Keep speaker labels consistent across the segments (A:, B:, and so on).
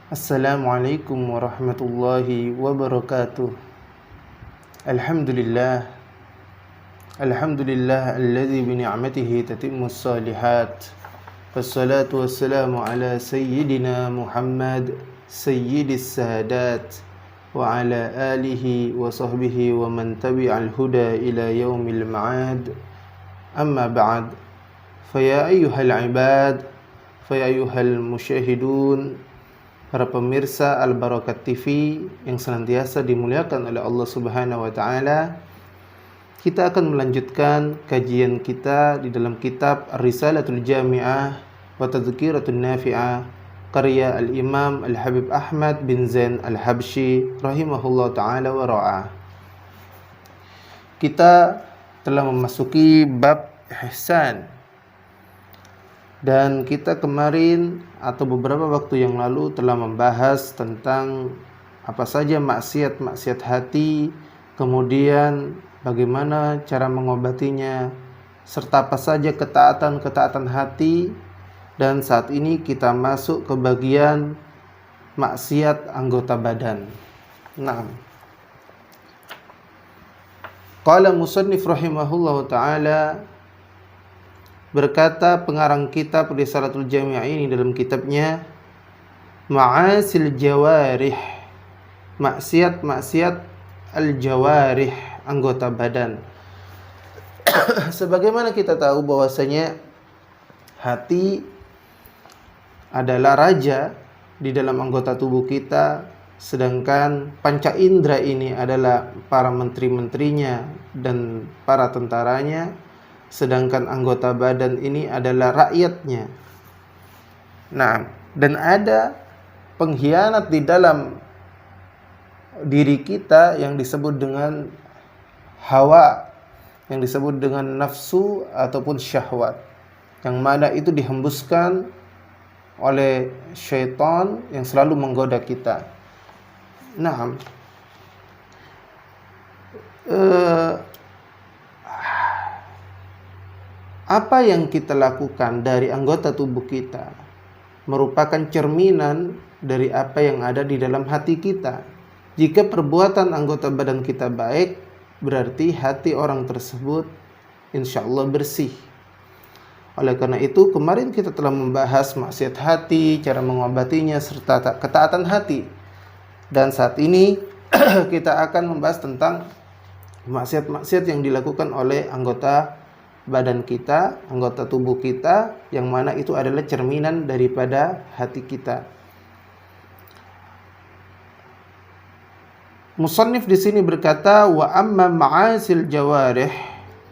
A: Assalamualaikum warahmatullahi wabarakatuh. Alhamdulillah. Alhamdulillah alladzi bi ni'matihi tatimmus shalihat. Wassalatu wassalamu ala sayyidina Muhammad sayyidis sadat wa ala alihi wa sahbihi wa man tabi'al huda ila yaumil ma'ad. Amma ba'd. Fa ya ayyuhal ibad, fa ya ayyuhal musyahidun, para pemirsa Al-Barakat TV yang senantiasa dimuliakan oleh Allah Subhanahu wa taala, kita akan melanjutkan kajian kita di dalam kitab Ar-Risalatul Jami'ah wa Tadhkiratun Nafi'ah karya Al-Imam Al-Habib Ahmad bin Zain Al-Habsyi rahimahullah taala wa ra'ah. Kita telah memasuki bab ihsan. Dan kita kemarin atau beberapa waktu yang lalu telah membahas tentang apa saja maksiat-maksiat hati, kemudian bagaimana cara mengobatinya, serta apa saja ketaatan-ketaatan hati. Dan saat ini kita masuk ke bagian maksiat anggota badan. Nah, qala musannif rahimahullahu ta'ala, berkata pengarang kitab Risalatul Jami'ah ini dalam kitabnya, Ma'asil jawarih, maksiat-maksiat al-jawarih, anggota badan. Sebagaimana kita tahu bahwasanya hati adalah raja di dalam anggota tubuh kita, sedangkan panca indera ini adalah para menteri-menterinya dan para tentaranya, sedangkan anggota badan ini adalah rakyatnya. Nah, dan ada pengkhianat di dalam diri kita yang disebut dengan hawa, yang disebut dengan nafsu ataupun syahwat, yang mana itu dihembuskan oleh syaitan yang selalu menggoda kita. Nah, apa yang kita lakukan dari anggota tubuh kita merupakan cerminan dari apa yang ada di dalam hati kita. Jika perbuatan anggota badan kita baik, berarti hati orang tersebut insya Allah bersih. Oleh karena itu, kemarin kita telah membahas maksiat hati, cara mengobatinya, serta ketaatan hati. Dan saat ini kita akan membahas tentang maksiat-maksiat yang dilakukan oleh anggota badan kita, anggota tubuh kita, yang mana itu adalah cerminan daripada hati kita. Musannif di sini berkata, wa amma ma'asil jawarih,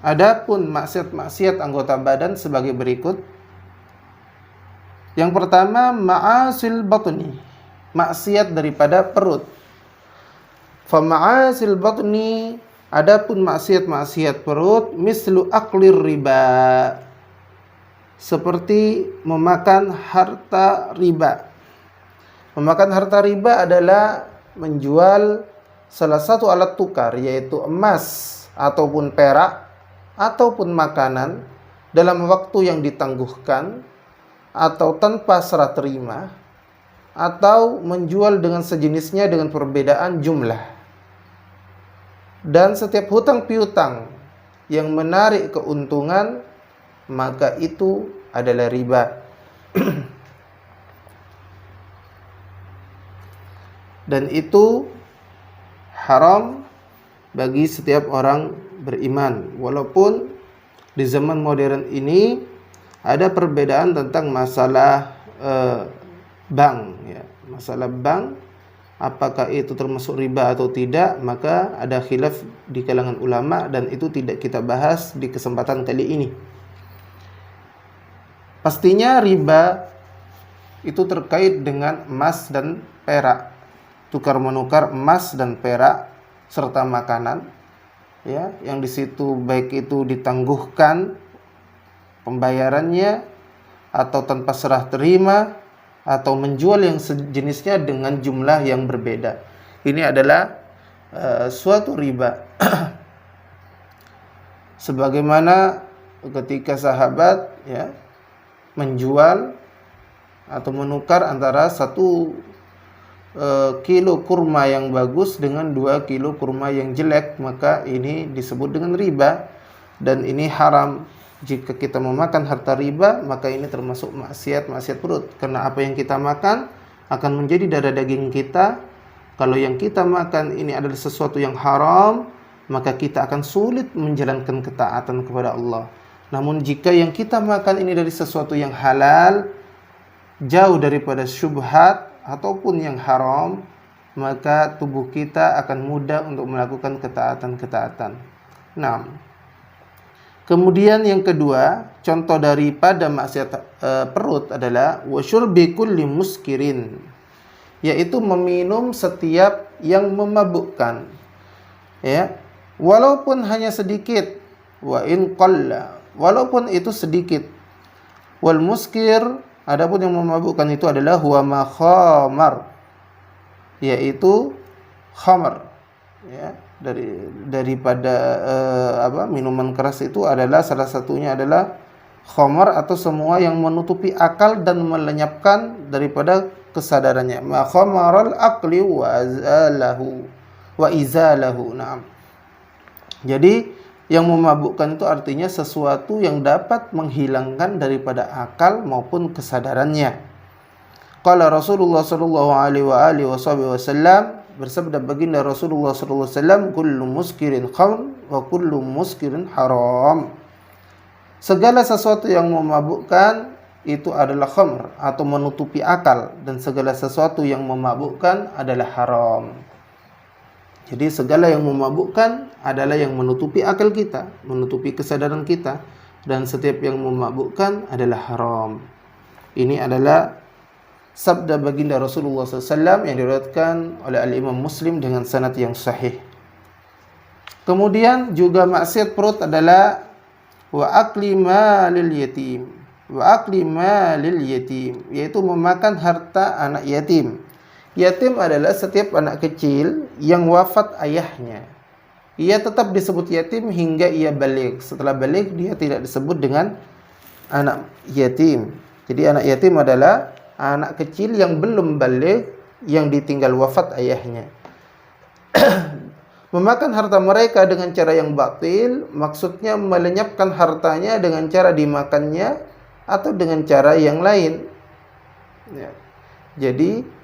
A: adapun maksiat-maksiat anggota badan sebagai berikut. Yang pertama, ma'asil batni, maksiat daripada perut. Fa ma'asil batni, adapun maksiat-maksiat perut, mislu aklir riba, seperti memakan harta riba. Memakan harta riba adalah menjual salah satu alat tukar, yaitu emas ataupun perak ataupun makanan dalam waktu yang ditangguhkan atau tanpa serah terima, atau menjual dengan sejenisnya dengan perbedaan jumlah. Dan setiap hutang piutang yang menarik keuntungan, maka itu adalah riba. Dan itu haram bagi setiap orang beriman. Walaupun di zaman modern ini ada perbedaan tentang masalah bank, ya. Masalah bank, apakah itu termasuk riba atau tidak, maka ada khilaf di kalangan ulama dan itu tidak kita bahas di kesempatan kali ini. Pastinya riba itu terkait dengan emas dan perak, tukar menukar emas dan perak serta makanan, ya, yang di situ baik itu ditangguhkan pembayarannya atau tanpa serah terima, atau menjual yang sejenisnya dengan jumlah yang berbeda. Ini adalah suatu riba. Sebagaimana ketika sahabat, ya, menjual atau menukar antara satu kilo kurma yang bagus dengan 2 kilo kurma yang jelek, maka ini disebut dengan riba dan ini haram. Jika kita memakan harta riba, maka ini termasuk maksiat perut, karena apa yang kita makan akan menjadi darah daging kita. Kalau yang kita makan ini adalah sesuatu yang haram, maka kita akan sulit menjalankan ketaatan kepada Allah. Namun jika yang kita makan ini dari sesuatu yang halal, jauh daripada syubhat ataupun yang haram, maka tubuh kita akan mudah untuk melakukan ketaatan-ketaatan. Nah, kemudian yang kedua, contoh daripada maksiat perut adalah wasyurbi kulli muskirin, yaitu meminum setiap yang memabukkan, ya, walaupun hanya sedikit, wa in qalla, walaupun itu sedikit. Wal muskir, adapun yang memabukkan itu adalah huwa ma khamar, yaitu khamar, ya, daripada minuman keras itu adalah salah satunya adalah khamar atau semua yang menutupi akal dan melenyapkan daripada kesadarannya. Ma khamaral aqli wa izalahu. Nah, jadi yang memabukkan itu artinya sesuatu yang dapat menghilangkan daripada akal maupun kesadarannya. Qala Rasulullah sallallahu alaihi wasallam, bersabda baginda Rasulullah sallallahu alaihi wasallam, kullu muskirin khamr wa kullu muskirin haram. Segala sesuatu yang memabukkan itu adalah khamr atau menutupi akal, dan segala sesuatu yang memabukkan adalah haram. Jadi segala yang memabukkan adalah yang menutupi akal kita, menutupi kesadaran kita, dan setiap yang memabukkan adalah haram. Ini adalah sabda baginda Rasulullah SAW yang diriwayatkan oleh Al-Imam Muslim dengan sanad yang sahih. Kemudian juga maksiat perut adalah wa akli malil yatim. Wa akli malil yatim, yaitu memakan harta anak yatim. Yatim adalah setiap anak kecil yang wafat ayahnya. Ia tetap disebut yatim hingga ia balik. Setelah balik dia tidak disebut dengan anak yatim. Jadi anak yatim adalah anak kecil yang belum balik, yang ditinggal wafat ayahnya. Memakan harta mereka dengan cara yang batil, maksudnya melenyapkan hartanya dengan cara dimakannya atau dengan cara yang lain, ya. Jadi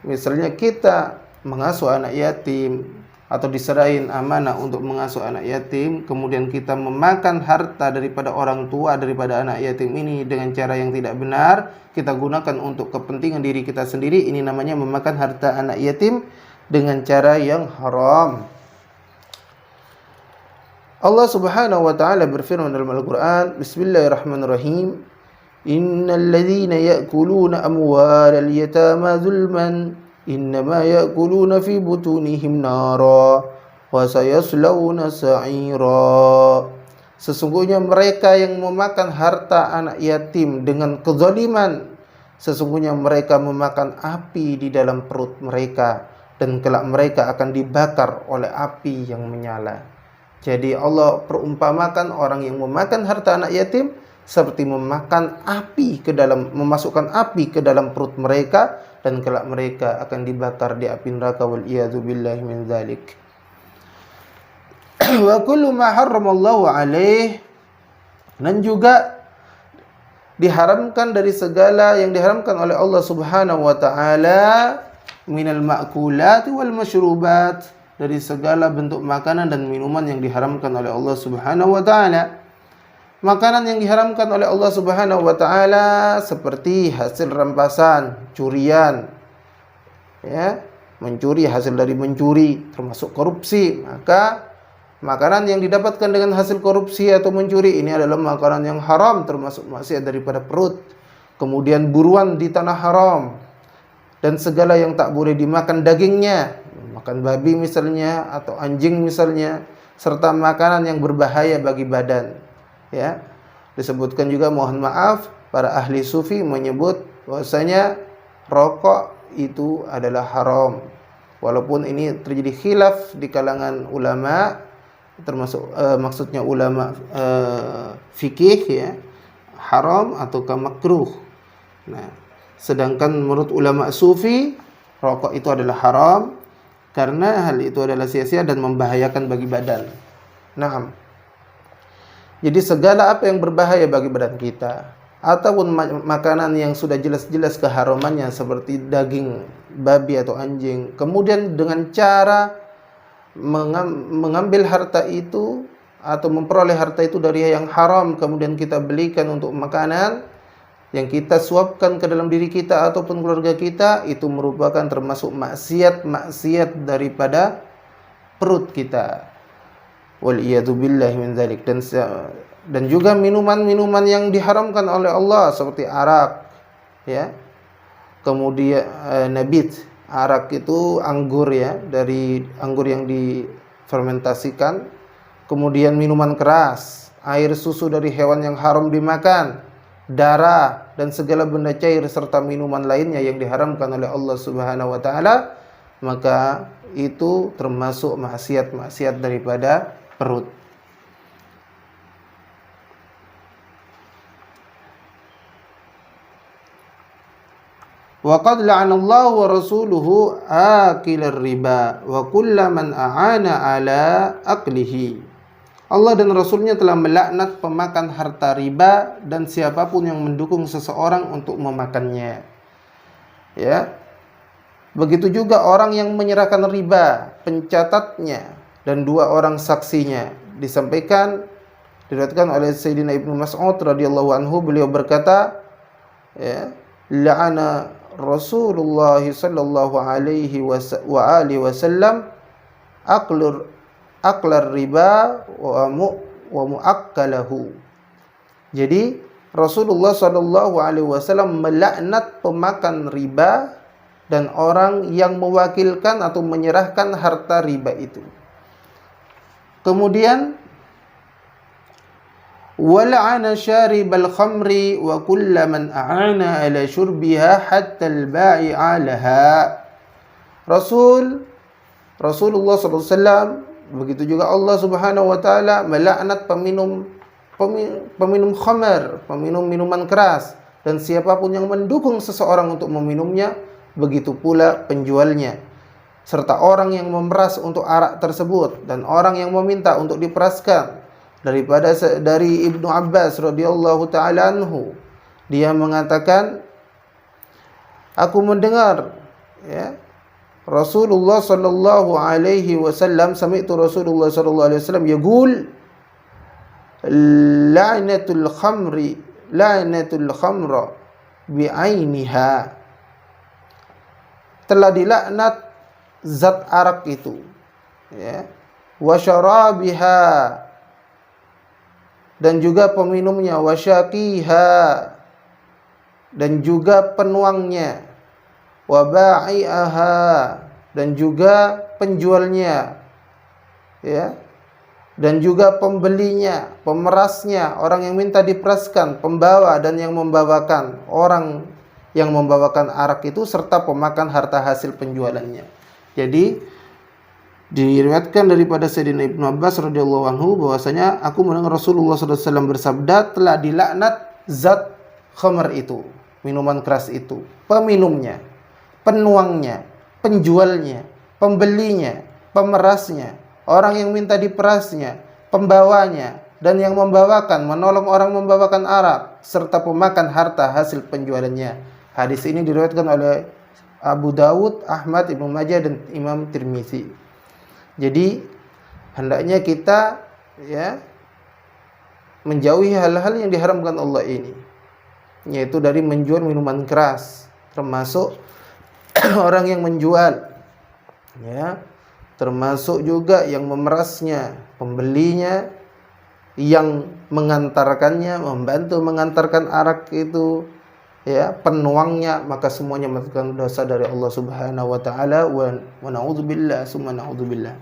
A: misalnya kita mengasuh anak yatim atau diserahin amanah untuk mengasuh anak yatim, kemudian kita memakan harta daripada orang tua daripada anak yatim ini dengan cara yang tidak benar, kita gunakan untuk kepentingan diri kita sendiri, ini namanya memakan harta anak yatim dengan cara yang haram. Allah Subhanahu wa taala berfirman dalam Al-Qur'an, Bismillahirrahmanirrahim, Innal ladzina ya'kuluna amwalal yatama zulman innama ya'kuluna fi butunihim nara wa sayaslawna sa'ira. Sesungguhnya mereka yang memakan harta anak yatim dengan kezaliman, sesungguhnya mereka memakan api di dalam perut mereka, dan kelak mereka akan dibakar oleh api yang menyala. Jadi Allah perumpamakan orang yang memakan harta anak yatim seperti memakan api memasukkan api ke dalam perut mereka, dan kelak mereka akan dibakar di api neraka, wal iyadzu billahi min dzalik. Wa kullu ma harramallahu alaih, dan juga diharamkan dari segala yang diharamkan oleh Allah Subhanahu wa taala, minal ma'kulat wal masyrubat, dari segala bentuk makanan dan minuman yang diharamkan oleh Allah Subhanahu wa taala. Makanan yang diharamkan oleh Allah Subhanahu wa taala seperti hasil rampasan, curian, ya, mencuri, hasil dari mencuri, termasuk korupsi. Maka makanan yang didapatkan dengan hasil korupsi atau mencuri ini adalah makanan yang haram, termasuk maksiat daripada perut. Kemudian buruan di tanah haram, dan segala yang tak boleh dimakan dagingnya, makan babi misalnya atau anjing misalnya, serta makanan yang berbahaya bagi badan. Ya, disebutkan juga, mohon maaf, para ahli sufi menyebut bahwasanya rokok itu adalah haram. Walaupun ini terjadi khilaf di kalangan ulama, termasuk maksudnya ulama fikih, ya, haram ataukah makruh. Nah, sedangkan menurut ulama sufi rokok itu adalah haram karena hal itu adalah sia-sia dan membahayakan bagi badan. Nah, jadi segala apa yang berbahaya bagi badan kita ataupun makanan yang sudah jelas-jelas keharamannya seperti daging babi atau anjing, kemudian dengan cara mengambil harta itu atau memperoleh harta itu dari yang haram, kemudian kita belikan untuk makanan yang kita suapkan ke dalam diri kita ataupun keluarga kita, itu merupakan termasuk maksiat daripada perut kita. Waliyadu billahi min dzalik. Dan juga minuman-minuman yang diharamkan oleh Allah seperti arak, ya. Kemudian nabit, arak itu anggur, ya, dari anggur yang difermentasikan. Kemudian minuman keras, air susu dari hewan yang haram dimakan, darah dan segala benda cair serta minuman lainnya yang diharamkan oleh Allah Subhanahu wa taala, maka itu termasuk maksiat daripada perut. Wa qad la'anallahu wa rasuluhu akilar riba wa kullaman a'ana ala aklihi. Allah dan Rasulnya telah melaknat pemakan harta riba dan siapapun yang mendukung seseorang untuk memakannya. Ya. Begitu juga orang yang menyerahkan riba, pencatatnya dan 2 orang saksinya. Diriwayatkan oleh Sayyidina Ibnu Mas'ud radhiyallahu anhu, beliau berkata, ya, la'ana Rasulullah sallallahu alaihi wa alihi wasallam aklar riba wa muakkalahu. Jadi Rasulullah sallallahu alaihi wasallam melaknat pemakan riba dan orang yang mewakilkan atau menyerahkan harta riba itu. Kemudian wala'ana syaribal khamri wa kullaman a'ana ala syurbiha hatta al-ba'i'a laha. Rasulullah SAW, begitu juga Allah Subhanahu wa taala melaknat peminum khamr, peminum minuman keras, dan siapapun yang mendukung seseorang untuk meminumnya, begitu pula penjualnya, serta orang yang memeras untuk arak tersebut dan orang yang meminta untuk diperaskan. Dari Ibnu Abbas radhiyallahu taala anhu, dia mengatakan, aku mendengar, ya, Rasulullah sallallahu alaihi wasallam, sami'tu Rasulullah sallallahu alaihi wasallam yaqul la'natul khamra bi'ainiha. Telah dilaknat zat arak itu, ya, wa syarabiha, dan juga peminumnya, wa syaqiha, dan juga penuangnya, wa ba'i'aha, dan juga penjualnya, ya, dan juga pembelinya, pemerasnya, orang yang minta diperaskan, pembawa dan yang membawakan, orang yang membawakan arak itu, serta pemakan harta hasil penjualannya. Jadi diriwayatkan daripada Sayyidina Ibnu Abbas radhiyallahu anhu bahwasanya aku mendengar Rasulullah SAW bersabda, telah dilaknat zat khamr itu, minuman keras itu, peminumnya, penuangnya, penjualnya, pembelinya, pemerasnya, orang yang minta diperasnya, pembawanya, dan yang membawakan, menolong orang membawakan arak, serta pemakan harta hasil penjualannya. Hadis ini diriwayatkan oleh Abu Dawud, Ahmad, Ibnu Majah, dan Imam Tirmizi. Jadi hendaknya kita, ya, menjauhi hal-hal yang diharamkan Allah ini, yaitu dari menjual minuman keras, termasuk orang yang menjual, ya, termasuk juga yang memerasnya, pembelinya, yang mengantarkannya, membantu mengantarkan arak itu, ya, penuangnya, maka semuanya melakukan dosa dari Allah Subhanahu wa taala, wa na'udzubillah summa na'udzubillah.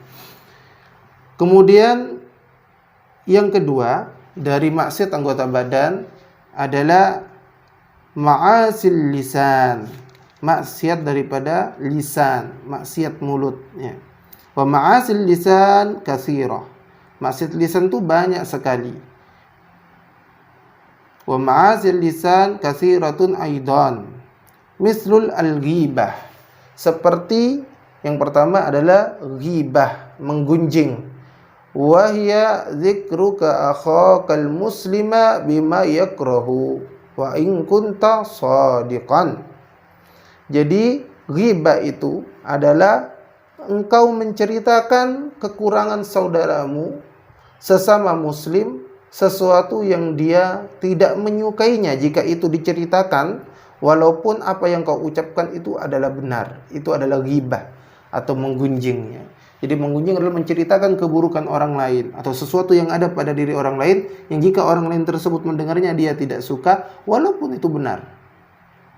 A: Kemudian yang kedua dari maksiat anggota badan adalah ma'asil lisan, maksiat daripada lisan, maksiat mulutnya. Wa ma'asil lisan katsirah, maksiat lisan itu banyak sekali. Wa ma'asil lisan katsiratun aidan mislul al-ghibah, Seperti yang pertama adalah ghibah, menggunjing. Wa hiya dzikruka akhakal muslima bima yakrahu wa in kunta shadiqan. Jadi ghibah itu adalah engkau menceritakan kekurangan saudaramu sesama muslim, sesuatu yang dia tidak menyukainya jika itu diceritakan, walaupun apa yang kau ucapkan itu adalah benar. Itu adalah ghibah atau menggunjingnya. Jadi menggunjing adalah menceritakan keburukan orang lain atau sesuatu yang ada pada diri orang lain yang jika orang lain tersebut mendengarnya dia tidak suka walaupun itu benar.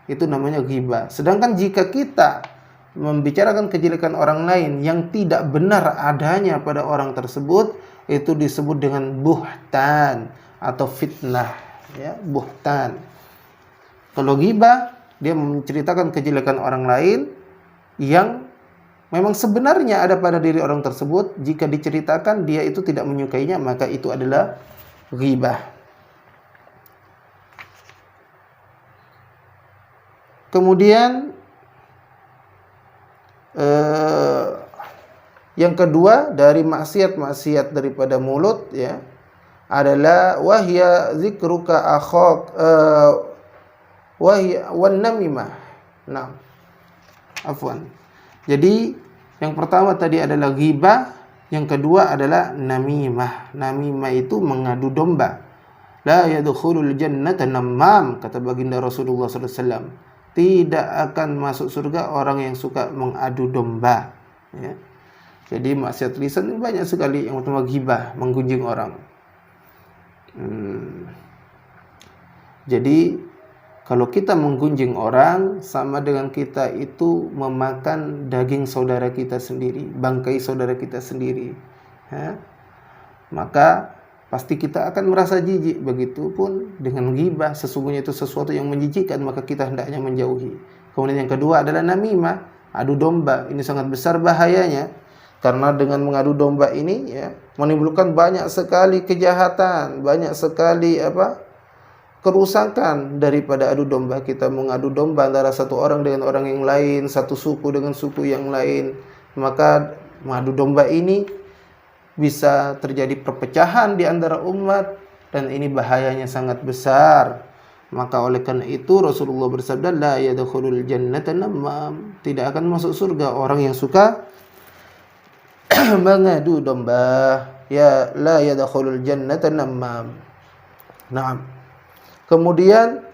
A: Itu namanya ghibah. Sedangkan jika kita membicarakan kejelekan orang lain yang tidak benar adanya pada orang tersebut, itu disebut dengan buhtan atau fitnah, ya, buhtan. Kalau ghibah, dia menceritakan kejelekan orang lain yang memang sebenarnya ada pada diri orang tersebut, jika diceritakan dia itu tidak menyukainya, maka itu adalah ghibah. Kemudian yang kedua dari maksiat-maksiat daripada mulut, ya, adalah wahya zikruka akhak wahya wan namimah. Nah, afwan. Jadi yang pertama tadi adalah ghibah, yang kedua adalah namimah. Namimah itu mengadu domba. La yadkhulul jannata namam, kata baginda Rasulullah SAW. Tidak akan masuk surga orang yang suka mengadu domba, ya. Jadi maksiat lisan ini banyak sekali. Yang pertama ghibah, menggunjing orang. Jadi kalau kita menggunjing orang, sama dengan kita itu memakan daging saudara kita sendiri, bangkai saudara kita sendiri, ya. Maka pasti kita akan merasa jijik. Begitupun dengan ghibah, sesungguhnya itu sesuatu yang menjijikkan, maka kita hendaknya menjauhi. Kemudian yang kedua adalah namimah, adu domba. Ini sangat besar bahayanya, karena dengan mengadu domba ini, ya, menimbulkan banyak sekali kejahatan, banyak sekali kerusakan daripada adu domba. Kita mengadu domba antara satu orang dengan orang yang lain, satu suku dengan suku yang lain, maka mengadu domba ini bisa terjadi perpecahan di antara umat, dan ini bahayanya sangat besar. Maka oleh karena itu Rasulullah bersabda, la yadkhulul jannata namam, tidak akan masuk surga orang yang suka mengadu domba. Ya, la yadkhulul jannata namam. Naam. Kemudian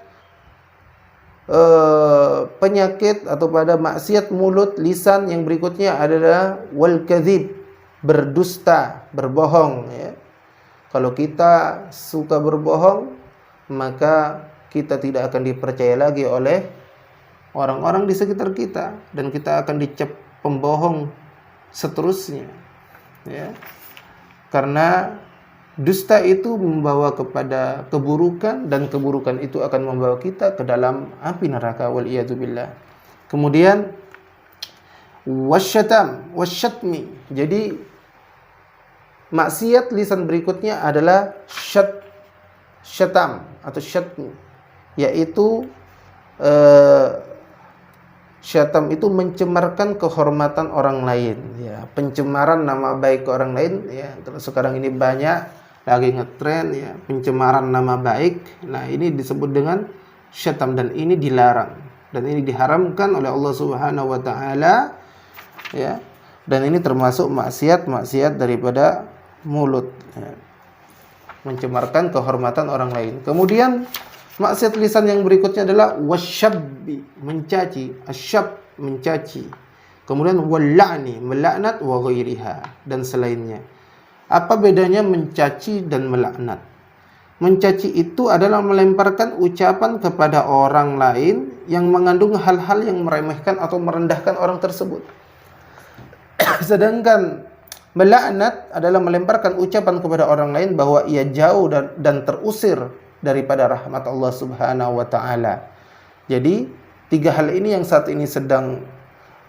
A: penyakit atau pada maksiat mulut lisan yang berikutnya adalah wal kadzib, berdusta, berbohong, ya. Kalau kita suka berbohong, maka kita tidak akan dipercaya lagi oleh orang-orang di sekitar kita, dan kita akan dicap pembohong seterusnya, ya. Karena dusta itu membawa kepada keburukan, dan keburukan itu akan membawa kita ke dalam api neraka, wal iyadzubillah. Kemudian wasyatmi. Jadi maksiat lisan berikutnya adalah syatam atau syatmi, yaitu syatam itu mencemarkan kehormatan orang lain, ya, pencemaran nama baik orang lain, ya. Terus sekarang ini banyak lagi ngetren, ya, pencemaran nama baik. Nah, ini disebut dengan syatam, dan ini dilarang, dan ini diharamkan oleh Allah Subhanahu wa taala, ya. Dan ini termasuk maksiat daripada mulut, ya, mencemarkan kehormatan orang lain. Kemudian maksiat lisan yang berikutnya adalah wasyabbi, mencaci, asyab, mencaci. Kemudian walla'ni, melaknat, wa ghairiha, dan selainnya. Apa bedanya mencaci dan melaknat? Mencaci itu adalah melemparkan ucapan kepada orang lain yang mengandung hal-hal yang meremehkan atau merendahkan orang tersebut. Sedangkan melaknat adalah melemparkan ucapan kepada orang lain bahwa ia jauh dan terusir daripada rahmat Allah Subhanahu wa taala. Jadi, tiga hal ini yang saat ini sedang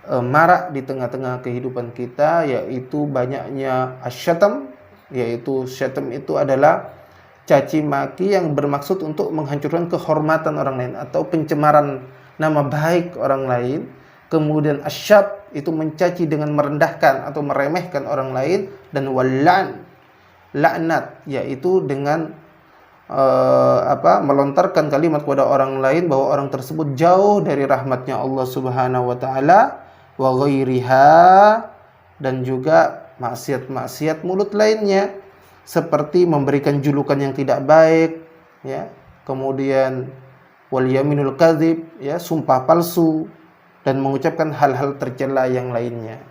A: marak di tengah-tengah kehidupan kita, yaitu banyaknya asyatam, yaitu syatam itu adalah caci maki yang bermaksud untuk menghancurkan kehormatan orang lain atau pencemaran nama baik orang lain. Kemudian asyab itu mencaci dengan merendahkan atau meremehkan orang lain, dan wal'an, laknat, yaitu dengan melontarkan kalimat kepada orang lain bahwa orang tersebut jauh dari rahmatnya Allah Subhanahu wa taala, wa ghairiha, dan juga maksiat-maksiat mulut lainnya seperti memberikan julukan yang tidak baik, ya, kemudian wal yaminul kadzib, ya, sumpah palsu, dan mengucapkan hal-hal tercela yang lainnya.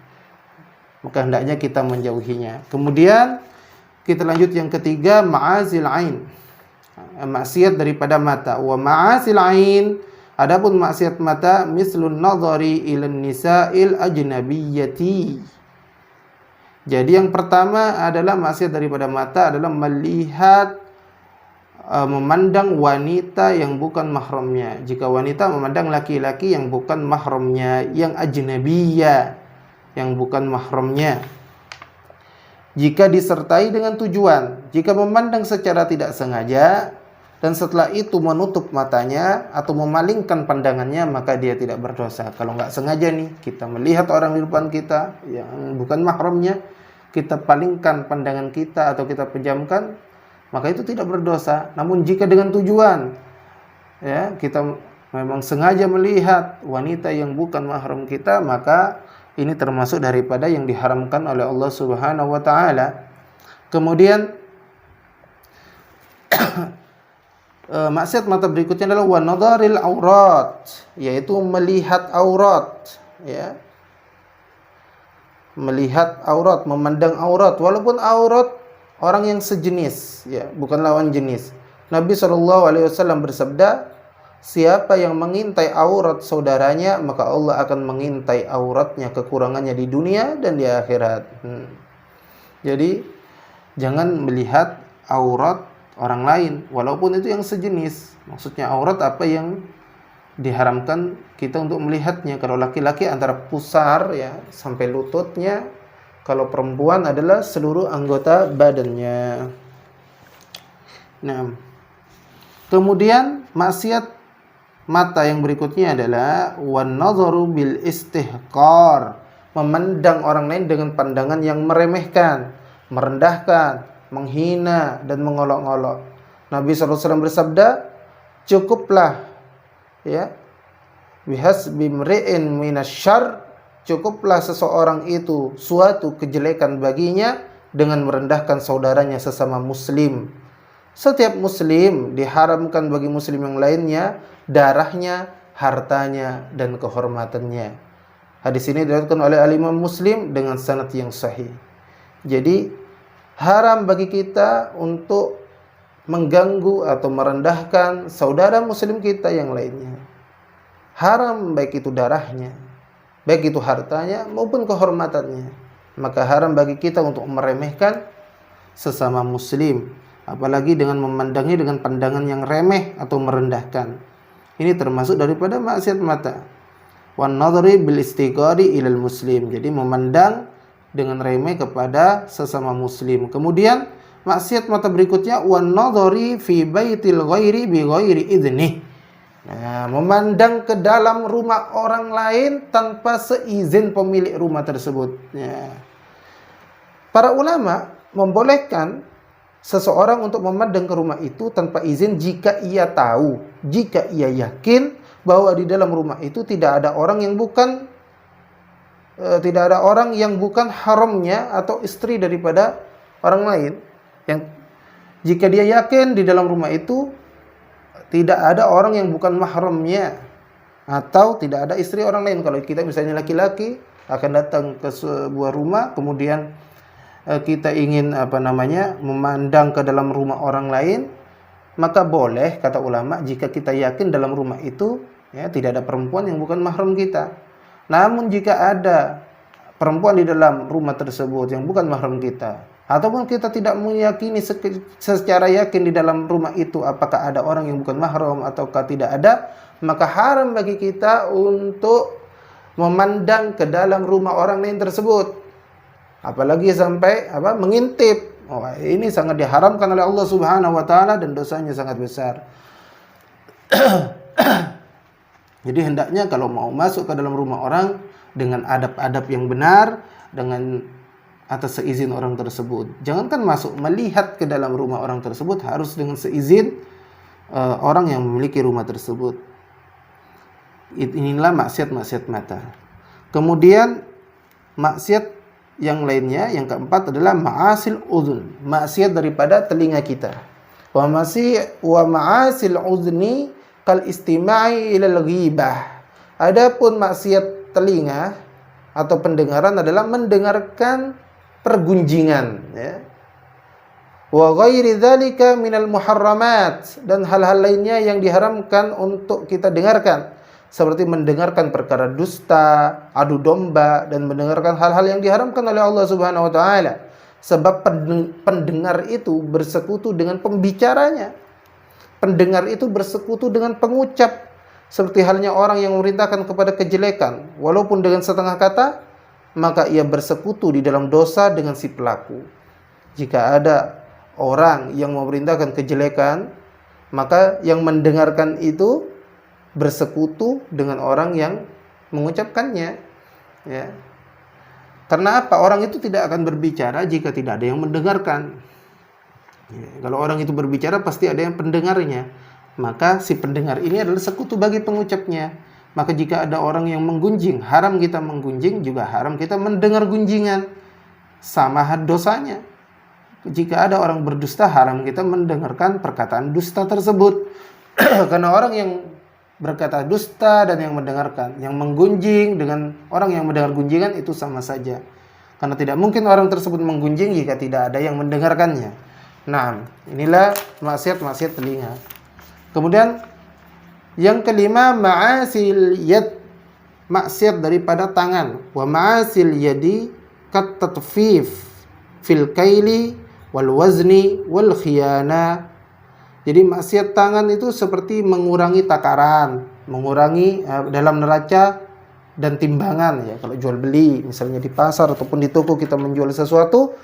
A: Maka hendaknya kita menjauhinya. Kemudian kita lanjut yang ketiga, ma'azil ain, maksiat daripada mata. Wa ma'azil ain, adapun maksiat mata, mislun nadhari ilan nisa'il ajnabiyyati. Jadi yang pertama adalah maksiat daripada mata adalah melihat, memandang wanita yang bukan mahramnya. Jika wanita memandang laki-laki yang bukan mahramnya, yang ajnabiyya, yang bukan mahramnya, jika disertai dengan tujuan, jika memandang secara tidak sengaja dan setelah itu menutup matanya atau memalingkan pandangannya, maka dia tidak berdosa. Kalau nggak sengaja nih, kita melihat orang di depan kita yang bukan mahramnya, kita palingkan pandangan kita atau kita pejamkan, maka itu tidak berdosa. Namun jika dengan tujuan, ya, kita memang sengaja melihat wanita yang bukan mahram kita, maka ini termasuk daripada yang diharamkan oleh Allah Subhanahu wa taala. Kemudian maksiat mata berikutnya adalah wa nadharil aurat, yaitu melihat aurat, ya. Melihat aurat, memandang aurat, walaupun aurat orang yang sejenis, ya, bukan lawan jenis. Nabi SAW bersabda, siapa yang mengintai aurat saudaranya, maka Allah akan mengintai auratnya, kekurangannya di dunia dan di akhirat. Jadi jangan melihat aurat orang lain, walaupun itu yang sejenis. Maksudnya aurat apa yang diharamkan kita untuk melihatnya. Kalau laki-laki antara pusar, ya, sampai lututnya. Kalau perempuan adalah seluruh anggota badannya. Nah, kemudian maksiat mata yang berikutnya adalah wan nadharu bil istihqar, memandang orang lain dengan pandangan yang meremehkan, merendahkan, menghina dan mengolok-olok. Nabi SAW bersabda, cukuplah, ya, bihasbi mri'in minasyarr, cukuplah seseorang itu suatu kejelekan baginya dengan merendahkan saudaranya sesama muslim. Setiap muslim diharamkan bagi muslim yang lainnya darahnya, hartanya, dan kehormatannya. Hadis ini diriwayatkan oleh Al-Imam Muslim dengan sanad yang sahih. Jadi haram bagi kita untuk mengganggu atau merendahkan saudara muslim kita yang lainnya. Haram baik itu darahnya, baik itu hartanya maupun kehormatannya. Maka haram bagi kita untuk meremehkan sesama muslim, apalagi dengan memandangnya dengan pandangan yang remeh atau merendahkan. Ini termasuk daripada maksiat mata. Wan nadhari bil istighari ilal muslim, jadi memandang dengan remeh kepada sesama muslim. Kemudian maksiat mata berikutnya wan nadhari fi baitil ghairi bi ghairi idnih. Nah, memandang ke dalam rumah orang lain tanpa seizin pemilik rumah tersebut. Ya. Para ulama membolehkan seseorang untuk memandang ke rumah itu tanpa izin jika ia tahu, jika ia yakin bahwa di dalam rumah itu tidak ada orang yang bukan haramnya atau istri daripada orang lain. Yang jika dia yakin di dalam rumah itu tidak ada orang yang bukan mahramnya atau tidak ada istri orang lain. Kalau kita misalnya laki-laki akan datang ke sebuah rumah, kemudian kita ingin memandang ke dalam rumah orang lain, maka boleh, kata ulama, jika kita yakin dalam rumah itu, ya, tidak ada perempuan yang bukan mahram kita. Namun jika ada perempuan di dalam rumah tersebut yang bukan mahram kita, ataupun kita tidak meyakini secara yakin di dalam rumah itu apakah ada orang yang bukan mahram ataukah tidak ada, maka haram bagi kita untuk memandang ke dalam rumah orang lain tersebut. Apalagi sampai mengintip. Oh, ini sangat diharamkan oleh Allah Subhanahu wa taala dan dosanya sangat besar. Jadi hendaknya kalau mau masuk ke dalam rumah orang dengan adab-adab yang benar, dengan atas seizin orang tersebut. Jangankan masuk, melihat ke dalam rumah orang tersebut harus dengan seizin orang yang memiliki rumah tersebut. Inilah maksiat-maksiat mata. Kemudian maksiat yang lainnya, yang keempat adalah ma'asil uzun, maksiat daripada telinga kita. Wa ma'asil uzni kal istima'i ilal ghibah. Adapun maksiat telinga atau pendengaran adalah mendengarkan pergunjingan, ya. Wa ghairi dzalika minal muharramat, dan hal-hal lainnya yang diharamkan untuk kita dengarkan, seperti mendengarkan perkara dusta, adu domba, dan mendengarkan hal-hal yang diharamkan oleh Allah Subhanahu wa taala. Sebab pendengar itu bersekutu dengan pembicaranya. Pendengar itu bersekutu dengan pengucap, seperti halnya orang yang memerintahkan kepada kejelekan walaupun dengan setengah kata, maka ia bersekutu di dalam dosa dengan si pelaku. Jika ada orang yang memerintahkan kejelekan, maka yang mendengarkan itu bersekutu dengan orang yang mengucapkannya, ya. Karena apa? Orang itu tidak akan berbicara jika tidak ada yang mendengarkan. Ya, kalau orang itu berbicara pasti ada yang pendengarnya. Maka si pendengar ini adalah sekutu bagi pengucapnya. Maka jika ada orang yang menggunjing, haram kita menggunjing, juga haram kita mendengar gunjingan. Sama dosanya. Jika ada orang berdusta, haram kita mendengarkan perkataan dusta tersebut. Karena orang yang berkata dusta dan yang mendengarkan, yang menggunjing dengan orang yang mendengar gunjingan itu sama saja. Karena tidak mungkin orang tersebut menggunjing jika tidak ada yang mendengarkannya. Nah, inilah maksiat-maksiat telinga. Kemudian yang kelima, ma'asil yad, maksiat daripada tangan. Wa ma'asil yadi kat tatfif fil kaili wal wazni wal khiyana. Jadi maksiat tangan itu seperti mengurangi takaran, mengurangi dalam neraca dan timbangan, ya. Kalau jual beli misalnya di pasar ataupun di toko kita menjual sesuatu,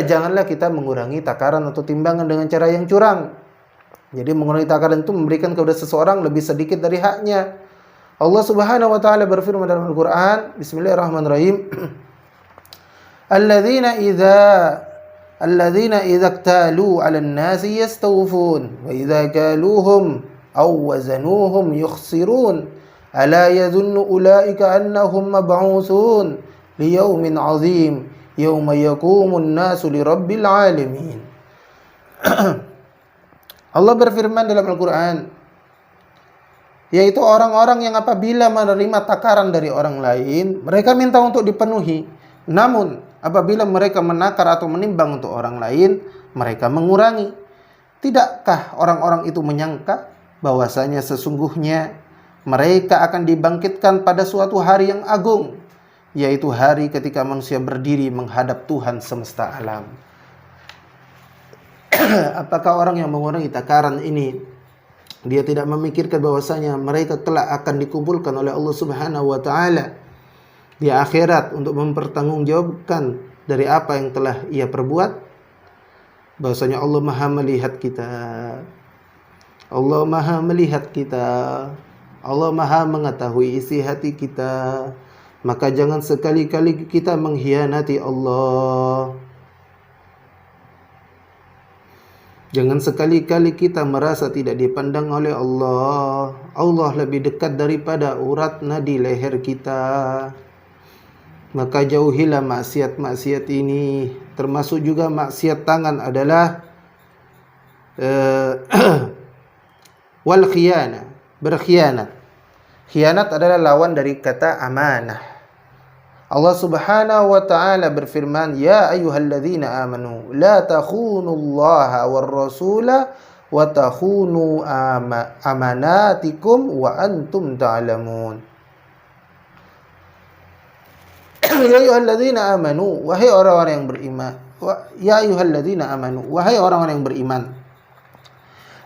A: janganlah kita mengurangi takaran atau timbangan dengan cara yang curang. Jadi mengurangi takaran itu memberikan kepada seseorang lebih sedikit dari haknya. Allah Subhanahu wa taala berfirman dalam Al-Qur'an, Bismillahirrahmanirrahim. Alladzina idza iktalu 'alan nasi yastawfun wa idza kaluhum aw wazanuhum yukhsirun ala yadhunnu ulaika annahum mab'utsun liyaumin 'azim yauma yaqumun nasu lirabbil alamin. Allah berfirman dalam Al-Qur'an, yaitu orang-orang yang apabila menerima takaran dari orang lain, mereka minta untuk dipenuhi. Namun apabila mereka menakar atau menimbang untuk orang lain, mereka mengurangi. Tidakkah orang-orang itu menyangka bahwasanya sesungguhnya mereka akan dibangkitkan pada suatu hari yang agung, yaitu hari ketika manusia berdiri menghadap Tuhan semesta alam. Apakah orang yang mengurangi takaran ini, dia tidak memikirkan bahwasanya mereka kelak akan dikumpulkan oleh Allah Subhanahu wa taala di akhirat untuk mempertanggungjawabkan dari apa yang telah ia perbuat? Bahwasanya Allah Maha melihat kita. Allah Maha melihat kita. Allah Maha mengetahui isi hati kita. Maka jangan sekali-kali kita mengkhianati Allah. Jangan sekali-kali kita merasa tidak dipandang oleh Allah. Allah lebih dekat daripada urat nadi leher kita. Maka jauhilah maksiat-maksiat ini. Termasuk juga maksiat tangan adalah wal khiyana, berkhianat. Khianat adalah lawan dari kata amanah. Allah Subhanahu wa taala berfirman, "Ya ayyuhalladzina amanu la takhunullaha war rasula wa takhunu amanatikum wa antum ta'lamun." Ya ayyuhalladzina amanu, wahai orang-orang yang beriman. Ya ayyuhalladzina amanu, wahai orang-orang yang beriman.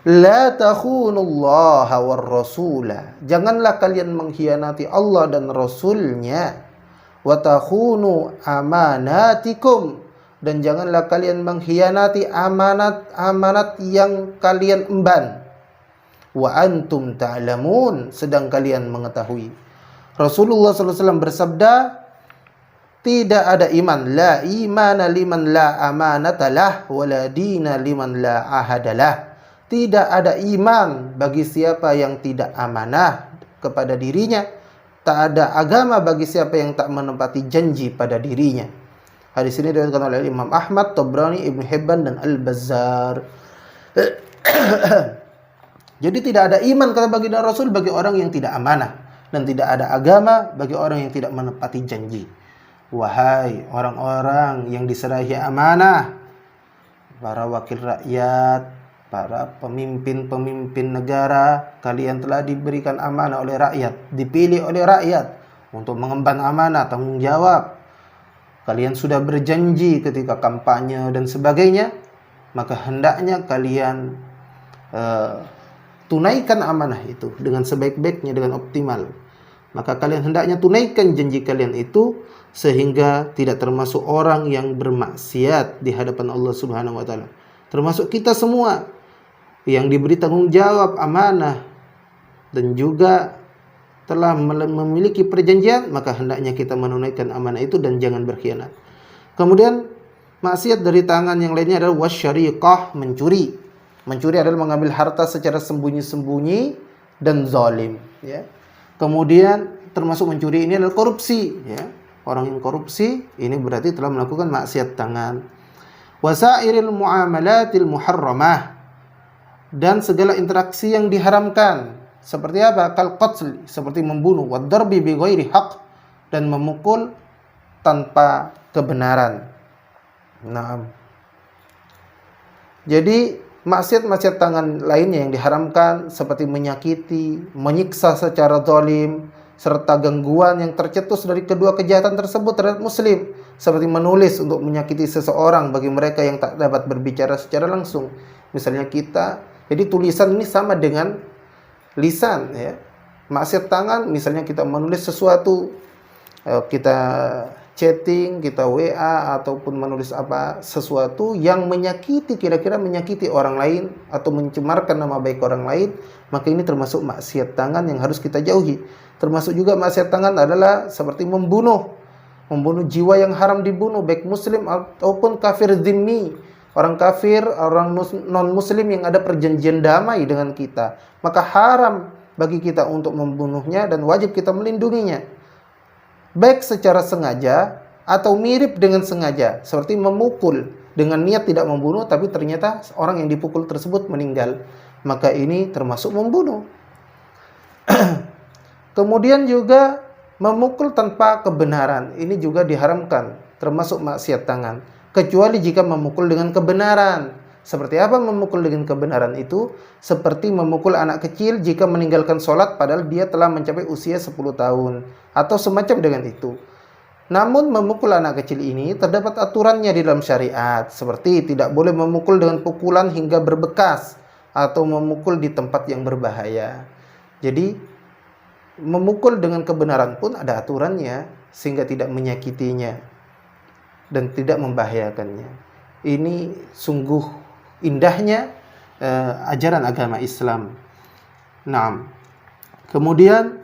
A: La takhunullaha war rasula. Janganlah kalian mengkhianati Allah dan Rasulnya. Wa takhunu amanatikum, dan janganlah kalian mengkhianati amanat-amanat yang kalian emban. wa antum ta'lamun, sedang kalian mengetahui. Rasulullah SAW bersabda, tidak ada iman, la imana liman la amanatalah, wa la dina liman la ahadalah. Tidak ada iman bagi siapa yang tidak amanah kepada dirinya, tak ada agama bagi siapa yang tak menepati janji pada dirinya. Hadis ini diriwayatkan oleh Imam Ahmad, Tabrani, Ibnu Hibban dan Al-Bazzar. Jadi tidak ada iman kata baginda Rasul bagi orang yang tidak amanah, dan tidak ada agama bagi orang yang tidak menepati janji. Wahai orang-orang yang diserahi amanah, para wakil rakyat, para pemimpin-pemimpin negara, kalian telah diberikan amanah oleh rakyat, dipilih oleh rakyat untuk mengemban amanah, tanggung jawab. Kalian sudah berjanji ketika kampanye dan sebagainya, maka hendaknya kalian tunaikan amanah itu dengan sebaik-baiknya, dengan optimal. Maka kalian hendaknya tunaikan janji kalian itu, sehingga tidak termasuk orang yang bermaksiat di hadapan Allah Subhanahu wa taala. Termasuk kita semua yang diberi tanggung jawab amanah dan juga telah memiliki perjanjian, maka hendaknya kita menunaikan amanah itu dan jangan berkhianat. Kemudian maksiat dari tangan yang lainnya adalah wasyariqah, mencuri. Mencuri adalah mengambil harta secara sembunyi-sembunyi dan zalim, ya. Kemudian termasuk mencuri ini adalah korupsi, ya. Orang yang korupsi ini berarti telah melakukan maksiat tangan. Wasairil muamalatil muharramah, dan segala interaksi yang diharamkan. Seperti apa? Kal qatl, seperti membunuh, wad darbi bi ghairi haqq, dan memukul tanpa kebenaran. Nah, jadi maksiat-maksiat tangan lainnya yang diharamkan seperti menyakiti, menyiksa secara zalim, serta gangguan yang tercetus dari kedua kejahatan tersebut terhadap muslim, seperti menulis untuk menyakiti seseorang bagi mereka yang tak dapat berbicara secara langsung. Misalnya kita, jadi tulisan ini sama dengan lisan, ya. Maksiat tangan, misalnya kita menulis sesuatu, kita chatting, kita WA, ataupun menulis sesuatu yang menyakiti, kira-kira menyakiti orang lain atau mencemarkan nama baik orang lain, maka ini termasuk maksiat tangan yang harus kita jauhi. Termasuk juga maksiat tangan adalah seperti membunuh jiwa yang haram dibunuh, baik muslim ataupun kafir zimmi, orang kafir, orang non muslim yang ada perjanjian damai dengan kita, maka haram bagi kita untuk membunuhnya dan wajib kita melindunginya, baik secara sengaja atau mirip dengan sengaja, seperti memukul dengan niat tidak membunuh tapi ternyata orang yang dipukul tersebut meninggal, maka ini termasuk membunuh. Kemudian juga memukul tanpa kebenaran, ini juga diharamkan, termasuk maksiat tangan, kecuali jika memukul dengan kebenaran. Seperti apa memukul dengan kebenaran itu? Seperti memukul anak kecil jika meninggalkan sholat padahal dia telah mencapai usia 10 tahun, atau semacam dengan itu. Namun memukul anak kecil ini terdapat aturannya di dalam syariat, seperti tidak boleh memukul dengan pukulan hingga berbekas, atau memukul di tempat yang berbahaya. Jadi memukul dengan kebenaran pun ada aturannya, sehingga tidak menyakitinya dan tidak membahayakannya. Ini sungguh indahnya ajaran agama Islam. Nah, kemudian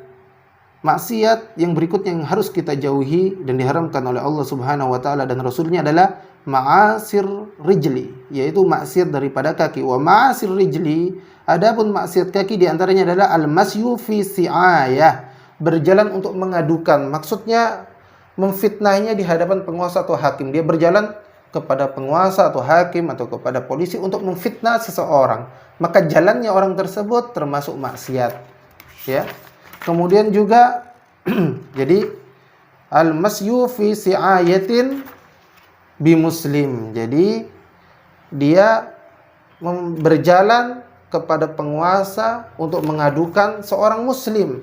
A: maksiat yang berikutnya yang harus kita jauhi dan diharamkan oleh Allah Subhanahu wa taala dan Rasulnya adalah ma'asir rijli, yaitu maksiat daripada kaki. Wa ma'asir rijli, adapun maksiat kaki diantaranya adalah al-masyu fi si'ayah, berjalan untuk mengadukan. Maksudnya memfitnahnya di hadapan penguasa atau hakim. Dia berjalan kepada penguasa atau hakim atau kepada polisi untuk memfitnah seseorang, maka jalannya orang tersebut termasuk maksiat, ya. Kemudian juga jadi al-masyu fi si'ayatin bi muslim, jadi dia berjalan kepada penguasa untuk mengadukan seorang muslim,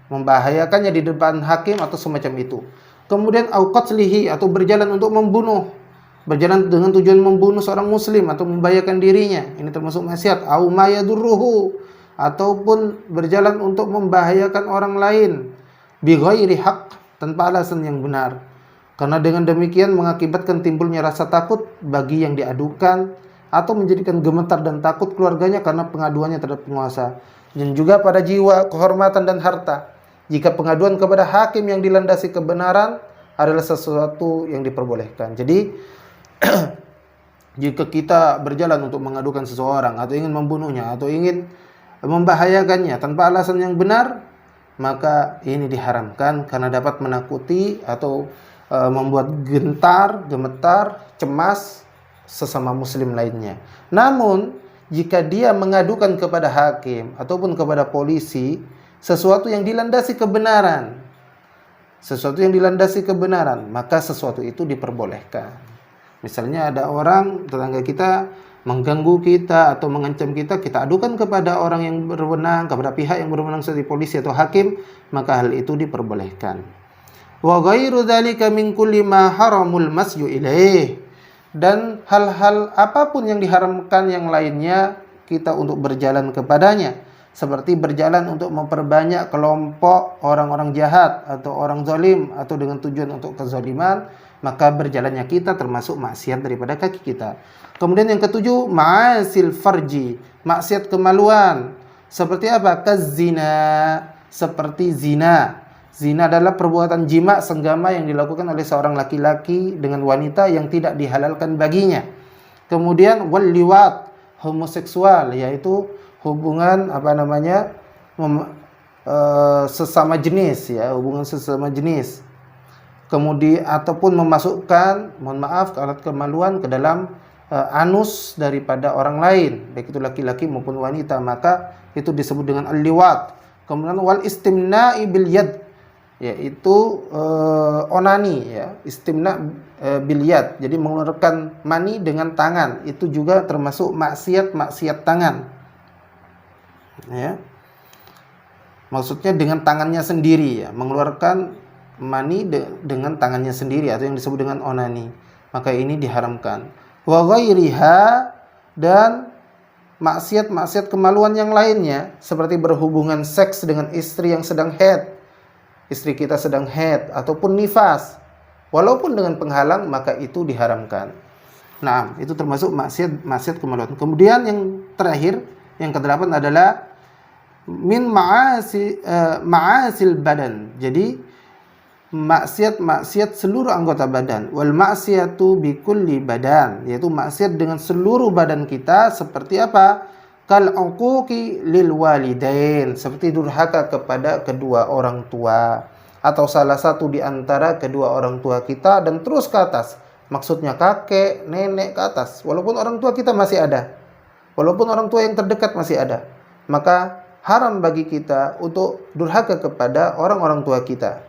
A: membahayakannya di depan hakim atau semacam itu. Kemudian au qatlihi, atau berjalan untuk membunuh, berjalan dengan tujuan membunuh seorang muslim atau membahayakan dirinya, ini termasuk maksiat. Au ma yadurruhu, ataupun berjalan untuk membahayakan orang lain bi ghairi haqq, tanpa alasan yang benar. Karena dengan demikian mengakibatkan timbulnya rasa takut bagi yang diadukan atau menjadikan gemetar dan takut keluarganya karena pengaduannya terhadap penguasa. Dan juga pada jiwa, kehormatan dan harta. Jika pengaduan kepada hakim yang dilandasi kebenaran adalah sesuatu yang diperbolehkan. Jadi jika kita berjalan untuk mengadukan seseorang atau ingin membunuhnya atau ingin membahayakannya tanpa alasan yang benar, maka ini diharamkan karena dapat menakuti atau membuat gentar, gemetar, cemas sesama muslim lainnya. Namun jika dia mengadukan kepada hakim ataupun kepada polisi sesuatu yang dilandasi kebenaran, maka sesuatu itu diperbolehkan. Misalnya ada orang tetangga kita mengganggu kita atau mengancam kita, kita adukan kepada orang yang berwenang, kepada pihak yang berwenang seperti polisi atau hakim, maka hal itu diperbolehkan. Wa ghairu dzalika min kulli ma haramul masyu ilaih. Dan hal-hal apapun yang diharamkan yang lainnya kita untuk berjalan kepadanya, seperti berjalan untuk memperbanyak kelompok orang-orang jahat atau orang zalim atau dengan tujuan untuk kezaliman, maka berjalannya kita termasuk maksiat daripada kaki kita. Kemudian yang ketujuh, ma'asil farji, maksiat kemaluan. Seperti apa? Kazina, seperti zina. Zina adalah perbuatan jima senggama yang dilakukan oleh seorang laki-laki dengan wanita yang tidak dihalalkan baginya. Kemudian wal liwat, homoseksual, yaitu hubungan sesama jenis, ya, hubungan sesama jenis. Kemudian ataupun memasukkan, alat kemaluan ke dalam anus daripada orang lain, baik itu laki-laki maupun wanita, maka itu disebut dengan al-liwat. Kemudian wal istimna'i bil yad, yaitu onani, ya, istimna bil yad, jadi mengeluarkan mani dengan tangan, itu juga termasuk maksiat tangan, ya. Maksudnya dengan tangannya sendiri, ya, mengeluarkan mani dengan tangannya sendiri atau yang disebut dengan onani, maka ini diharamkan. Wa ghairiha, dan maksiat kemaluan yang lainnya seperti berhubungan seks dengan istri yang sedang haid, istri kita sedang haid ataupun nifas, walaupun dengan penghalang, maka itu diharamkan. Nah, itu termasuk maksiat kemaluan. Kemudian yang terakhir, yang kedelapan adalah min ma'asil badan. Jadi maksiat seluruh anggota badan. Wal maksiatu bi kulli badan, yaitu maksiat dengan seluruh badan kita. Seperti apa? Kal uquqi lil walidain, seperti durhaka kepada kedua orang tua atau salah satu di antara kedua orang tua kita, dan terus ke atas. Maksudnya kakek, nenek ke atas. Walaupun orang tua kita masih ada, walaupun orang tua yang terdekat masih ada, maka haram bagi kita untuk durhaka kepada orang-orang tua kita.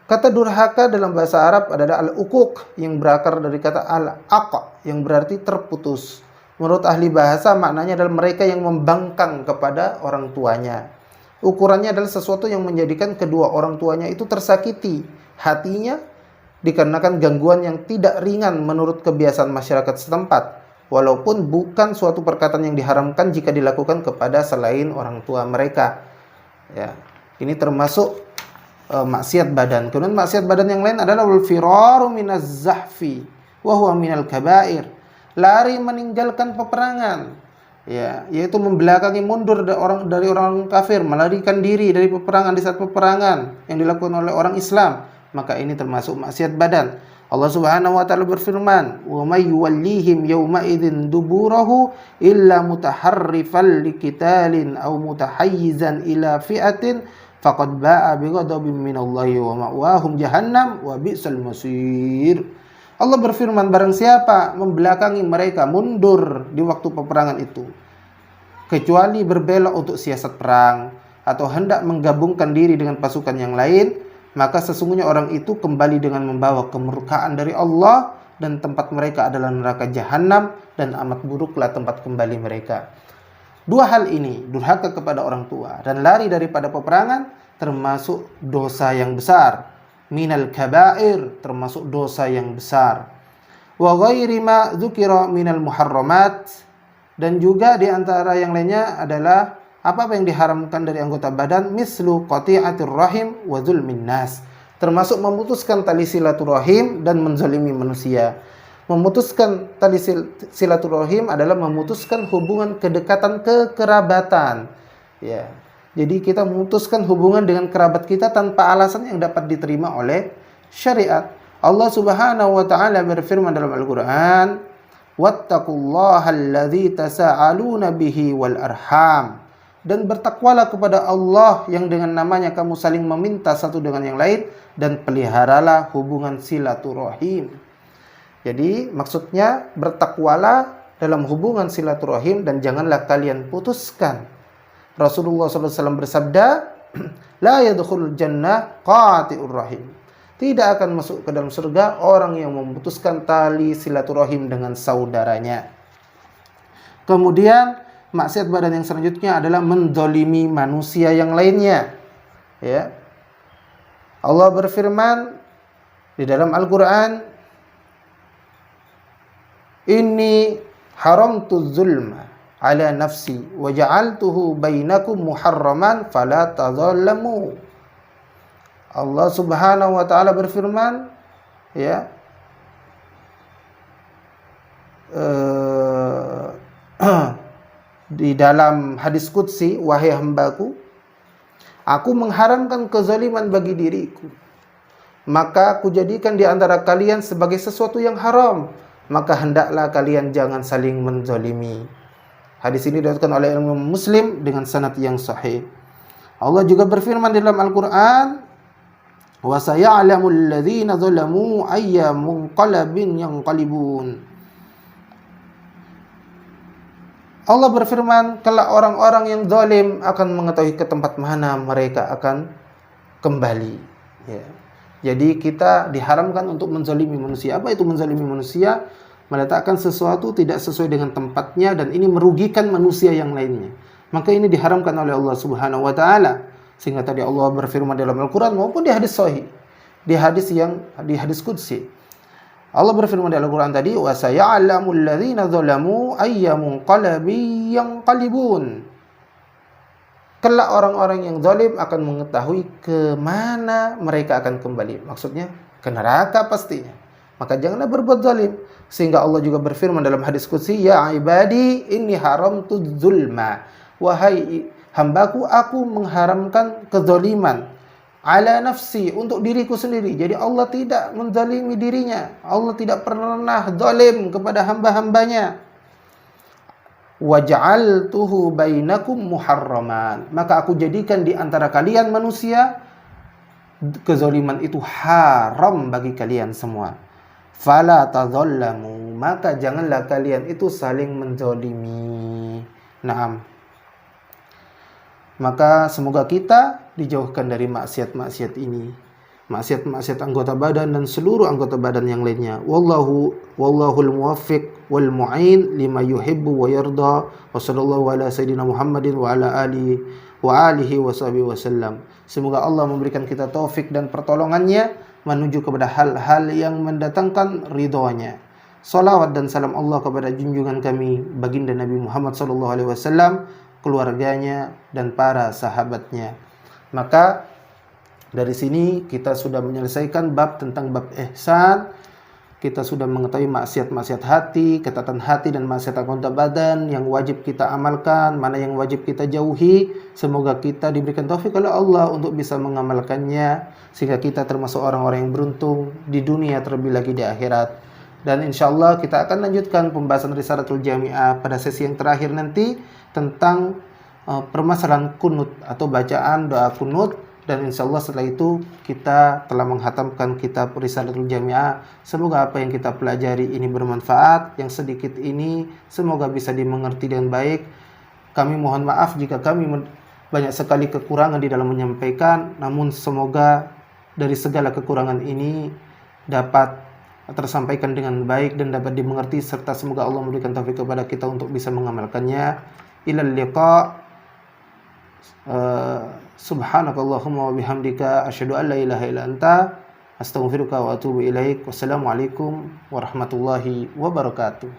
A: Kata durhaka dalam bahasa Arab adalah al-uquq, yang berakar dari kata al-aqa, yang berarti terputus. Menurut ahli bahasa, maknanya adalah mereka yang membangkang kepada orang tuanya. Ukurannya adalah sesuatu yang menjadikan kedua orang tuanya itu tersakiti hatinya dikarenakan gangguan yang tidak ringan menurut kebiasaan masyarakat setempat, walaupun bukan suatu perkataan yang diharamkan jika dilakukan kepada selain orang tua mereka. Ya, ini termasuk maksiat badan. Kemudian maksiat badan yang lain adalah wal firaru minaz zahfi wa huwa minal kabair, lari meninggalkan peperangan, ya, yaitu membelakangi mundur dari orang kafir, melarikan diri dari peperangan di saat peperangan yang dilakukan oleh orang Islam, maka ini termasuk maksiat badan. Allah Subhanahu wa taala berfirman, "Wa may yuwallihim yawma idzin duburahu illa mutaharrifan liqitalin aw mutahayyizan ila fi'atin faqad ba'a bighadabin minallahi wa ma'wahum jahannam wa bi'sal masir." Allah berfirman, barang siapa membelakangi mereka, mundur di waktu peperangan itu, kecuali berbelok untuk siasat perang atau hendak menggabungkan diri dengan pasukan yang lain, maka sesungguhnya orang itu kembali dengan membawa kemurkaan dari Allah, dan tempat mereka adalah neraka jahanam, dan amat buruklah tempat kembali mereka. Dua hal ini, durhaka kepada orang tua dan lari daripada peperangan, termasuk dosa yang besar. Minal kabair, termasuk dosa yang besar. Wa ghairi ma dzukira minal muharramat, dan juga di antara yang lainnya adalah apa yang diharamkan dari anggota badan, mislu qati'atir rahim wa dzulmin nas, termasuk memutuskan tali silaturahim dan menzalimi manusia. Memutuskan tali silaturahim adalah memutuskan hubungan kedekatan kekerabatan. Ya. Jadi kita memutuskan hubungan dengan kerabat kita tanpa alasan yang dapat diterima oleh syariat. Allah Subhanahu wa taala berfirman dalam Al-Qur'an, "Wattaqullaha alladzi tasaaluna bihi wal arham." Dan bertakwalah kepada Allah yang dengan namanya kamu saling meminta satu dengan yang lain, dan peliharalah hubungan silaturahim. Jadi maksudnya bertakwalah dalam hubungan silaturahim dan janganlah kalian putuskan. Rasulullah SAW bersabda, "La yadkhulul jannah qati'ur rahim." Tidak akan masuk ke dalam surga orang yang memutuskan tali silaturahim dengan saudaranya. Kemudian maksiat badan yang selanjutnya adalah menzalimi manusia yang lainnya. Ya. Allah berfirman di dalam Al-Qur'an, "Inni haramtu zulma ala nafsi wa ja'altuhu bainakum muharraman fala tadhallamu." Allah Subhanahu wa taala berfirman, ya, di dalam hadis qudsi, "Wahai hambaku, aku mengharamkan kezaliman bagi diriku, maka aku jadikan di antara kalian sebagai sesuatu yang haram, maka hendaklah kalian jangan saling menzalimi." Hadis ini diriwayatkan oleh Imam Muslim dengan sanad yang sahih. Allah juga berfirman di dalam Al-Qur'an, "Wa saya'lamul ladzina zalamu ayya munqalabin yanqalibun." Allah berfirman, kelak orang-orang yang zalim akan mengetahui ke tempat mana mereka akan kembali. Ya. Jadi kita diharamkan untuk menzalimi manusia. Apa itu menzalimi manusia? Meletakkan sesuatu tidak sesuai dengan tempatnya dan ini merugikan manusia yang lainnya. Maka ini diharamkan oleh Allah Subhanahu wa taala. Sehingga tadi Allah berfirman dalam Al-Qur'an maupun di hadis sahih. Di hadis qudsi. Allah berfirman dalam Al-Qur'an tadi, "Wa saya'lamul ladzina zalamu ayya munqalabin yanqalibun." Kelak orang-orang yang zalim akan mengetahui ke mana mereka akan kembali. Maksudnya ke neraka pastinya. Maka janganlah berbuat zalim. Sehingga Allah juga berfirman dalam hadis qudsi, "Ya ibadi, inni haramtu zulma." Wahai hambaku, aku mengharamkan kezaliman ala nafsi, untuk diriku sendiri. Jadi Allah tidak menzalimi dirinya. Allah tidak pernah zalim kepada hamba-hambanya. "Waja'altuhu bainakum muharraman." Maka aku jadikan di antara kalian manusia kezaliman itu haram bagi kalian semua. "Fala tadhallamu." Maka janganlah kalian itu saling menzalimi. Naam. Maka semoga kita dijauhkan dari maksiat-maksiat ini, maksiat-maksiat anggota badan dan seluruh anggota badan yang lainnya. Wallahul muwaffiq wal mu'in lima yuhibbu wa yarda. Wa sallallahu ala sayyidina Muhammadin wa ala alihi wa sahbihi wasallam. Semoga Allah memberikan kita taufik dan pertolongannya menuju kepada hal-hal yang mendatangkan ridhonya. Salawat dan salam Allah kepada junjungan kami baginda Nabi Muhammad sallallahu alaihi wasallam, keluarganya dan para sahabatnya. Maka dari sini kita sudah menyelesaikan bab tentang bab ihsan. Kita sudah mengetahui maksiat-maksiat hati, ketatan hati dan maksiat anggota badan yang wajib kita amalkan, mana yang wajib kita jauhi. Semoga kita diberikan taufik oleh Allah untuk bisa mengamalkannya, sehingga kita termasuk orang-orang yang beruntung di dunia terlebih lagi di akhirat. Dan insya Allah kita akan lanjutkan pembahasan Risalatul Jami'ah pada sesi yang terakhir nanti tentang permasalahan kunut atau bacaan doa kunut. Dan insya Allah setelah itu kita telah menghatamkan kitab Risalatul Jami'ah. Semoga apa yang kita pelajari ini bermanfaat. Yang sedikit ini semoga bisa dimengerti dengan baik. Kami mohon maaf jika kami banyak sekali kekurangan di dalam menyampaikan. Namun semoga dari segala kekurangan ini dapat tersampaikan dengan baik dan dapat dimengerti. Serta semoga Allah memberikan taufik kepada kita untuk bisa mengamalkannya. Ilal liqa. Subhanakallahumma wa bihamdika asyhadu an la ilaha illa anta astaghfiruka wa atubu ilaik. Wassalamualaikum warahmatullahi wabarakatuh.